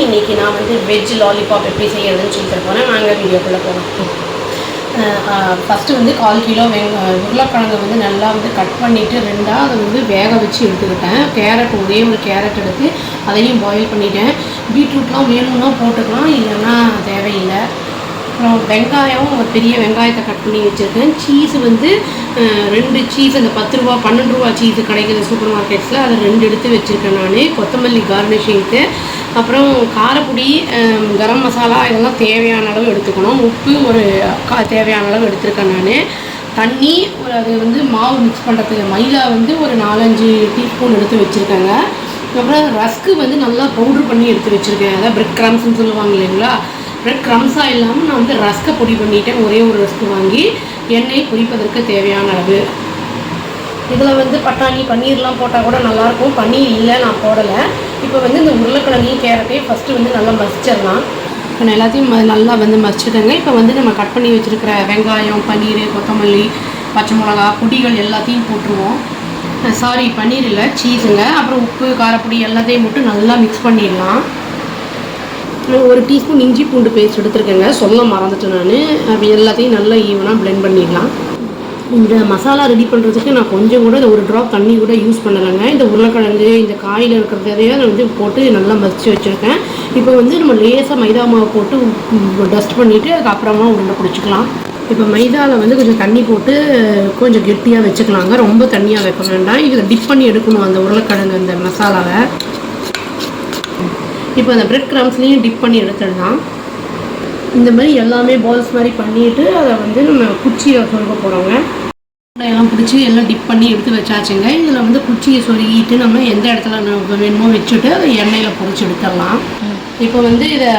இன்றைக்கி நான் வந்து வெஜ் லாலிபாப் எப்படி செய்யறதுன்னு சொல்லிட்டு போனேன். வாங்க வீடியோக்குள்ளே போகலாம். ஃபஸ்ட்டு வந்து 1/4 கிலோ உருளைக்கிழங்கு வந்து நல்லா வந்து கட் பண்ணிவிட்டு ரெண்டாக அதை வந்து வேக வச்சு எடுத்துக்கிட்டேன். கேரட் ஒரே ஒரு கேரட் எடுத்து அதையும் பாயில் பண்ணிட்டேன். பீட்ரூட்லாம் வேணும்னா போட்டுக்கலாம், இல்லைன்னா தேவையில்லை. அப்புறம் வெங்காயம் ஒரு பெரிய வெங்காயத்தை கட் பண்ணி வச்சுருக்கேன். சீஸு வந்து 2 சீஸ், அந்த 10 ரூபா 12 ரூபா சீஸு கிடைக்கிது சூப்பர் மார்க்கெட்ஸில், அதை 2 எடுத்து வச்சுருக்கேன் நான். கொத்தமல்லி கார்னிஷிங்க்கு, அப்புறம் காரப்பொடி, கரம் மசாலா இதெல்லாம் தேவையான அளவு எடுத்துக்கணும். உப்பு ஒரு தேவையான அளவு எடுத்துருக்கேன் நான். தண்ணி அது வந்து மாவு மிக்ஸ் பண்ணுறதுக்கு மைதா வந்து ஒரு 4-5 டீஸ்பூன் எடுத்து வச்சுருக்கேங்க. அப்புறம் ரஸ்க்கு வந்து நல்லா பவுட்ரு பண்ணி எடுத்து வச்சுருக்கேன். அதான் பிரெட் கிரம்ஸ்ன்னு சொல்லுவாங்க இல்லைங்களா, பிரெட் க்ரம்ஸாக இல்லாமல் நான் வந்து ரஸ்க்கை பொடி பண்ணிவிட்டேன். ஒரே ஒரு ரஸ்க்கு வாங்கி எண்ணெய் பொரிப்பதற்கு தேவையான அளவு. இதில் வந்து பட்டாணி பன்னீர்லாம் போட்டால் கூட நல்லாயிருக்கும். பன்னீர் இல்லை, நான் போடலை. இப்போ வந்து இந்த உருளைக்கிழங்கையும் கேரட்டையும் ஃபஸ்ட்டு வந்து நல்லா மசிச்சிடலாம். இப்போ நான் எல்லாத்தையும் நல்லா வந்து மசிச்சிட்டேங்க. இப்போ வந்து நம்ம கட் பண்ணி வச்சுருக்கிற வெங்காயம், பன்னீர், கொத்தமல்லி, பச்சை மிளகா பொடிகள் எல்லாத்தையும் போட்டுருவோம். சாரி, பன்னீர் இல்லை, சீஸுங்க. அப்புறம் உப்பு காரப்பொடி எல்லாத்தையும் போட்டு நல்லா மிக்ஸ் பண்ணிடலாம். ஒரு டீஸ்பூன் இஞ்சி பூண்டு பேஸ்ட் எடுத்துருக்கேங்க, சொல்ல மறந்துட்டேன் நான். அப்படி எல்லாத்தையும் நல்லா ஈவனாக பிளெண்ட் பண்ணிடலாம். இந்த மசாலா ரெடி பண்ணுறதுக்கு நான் கொஞ்சம் கூட ஒரு ட்ராப் தண்ணி கூட யூஸ் பண்ணலைங்க. இந்த உருளைக்கிழங்கு இந்த காயில் இருக்கிறதையே நான் வந்து போட்டு நல்லா மசிச்சு வச்சுருக்கேன். இப்போ வந்து நம்ம லேசாக மைதா மாவு போட்டு டஸ்ட் பண்ணிவிட்டு அதுக்கப்புறமா உருண்டை பிடிச்சிக்கலாம். இப்போ மைதாவில் வந்து கொஞ்சம் தண்ணி போட்டு கொஞ்சம் கெட்டியாக வச்சுக்கலாங்க, ரொம்ப தண்ணியாக வைக்க வேண்டாம். இதில் டிப் பண்ணி எடுக்கணும் அந்த உருளைக்கிழங்கு அந்த மசாலாவை. இப்போ அந்த பிரெட் கிரம்ஸ்லேயும் டிப் பண்ணி எடுத்துடலாம். இந்த மாதிரி எல்லாமே பால்ஸ் மாதிரி பண்ணிவிட்டு அதை வந்து நம்ம குச்சியை சொருக போகிறோங்க. எல்லாம் பிடிச்சி எல்லாம் டிப் பண்ணி எடுத்து வச்சாச்சுங்க. இதில் வந்து குச்சியை சொருகிட்டு நம்ம எந்த இடத்துல நம்ம வேணுமோ வச்சுட்டு அதை எண்ணெயில் பொரிச்சு எடுத்துடலாம். இப்போ வந்து இதை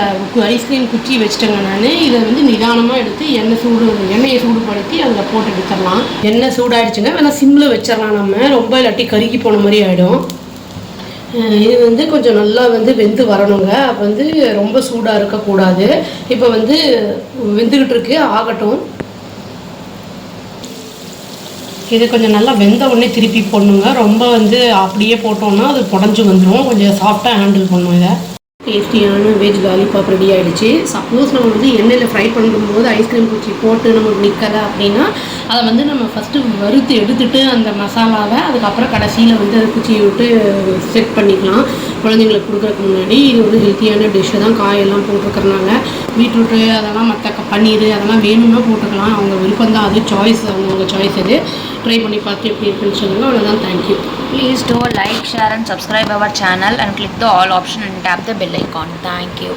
ஐஸ்கிரீம் குச்சி வச்சுட்டேங்க நான். இதை வந்து நிதானமாக எடுத்து எண்ணெயை சூடுபடுத்தி அதில் போட்டு எடுத்துடலாம். எண்ணெய் சூடாகிடுச்சுங்க, வேணால் சிம்மில் வச்சிடலாம். நம்ம ரொம்ப இல்லாட்டி கருகி போன மாதிரி ஆகிடும். இது வந்து கொஞ்சம் நல்லா வந்து வெந்து வரணுங்க. அப்போ வந்து ரொம்ப சூடாக இருக்கக்கூடாது. இப்போ வந்து வெந்துக்கிட்டு இருக்கு, ஆகட்டும். இது கொஞ்சம் நல்லா வெந்த உடனே திருப்பி போடணுங்க. ரொம்ப வந்து அப்படியே போட்டோம்னா அது புடஞ்சி வந்துடும். கொஞ்சம் சாஃப்டாக ஹேண்டில் பண்ணணும். இதை டேஸ்டியான வெஜ் லாலிபாப் ரெடி ஆகிடுச்சு. சப்போஸ் நம்ம வந்து எண்ணெயில் ஃப்ரை பண்ணும்போது ஐஸ்கிரீம் குச்சி போட்டு நமக்கு நிற்கலை அப்படின்னா அதை வந்து நம்ம ஃபஸ்ட்டு வறுத்து எடுத்துகிட்டு அந்த மசாலாவை அதுக்கப்புறம் கடைசியில் வந்து அதை குச்சியை விட்டு செட் பண்ணிக்கலாம். குழந்தைங்களுக்கு கொடுக்குறதுக்கு முன்னாடி இது ஒரு ஹெல்த்தியான டிஷ்ஷு தான். காயெல்லாம் போட்டிருக்கறனால பீட்ரூட்டு அதெல்லாம் மற்ற பன்னீர் அதெல்லாம் வேணும்னா போட்டுக்கலாம். அவங்க விருப்பம் தான், அது சாய்ஸ், அவங்கவுங்க சாய்ஸ். இது ட்ரை பண்ணி பார்த்து எப்படி இருக்குன்னு சொல்லுங்கள். அவ்வளோதான். Thank you. Please do like, share and subscribe our channel and click the all option and tap the bell icon. Thank you.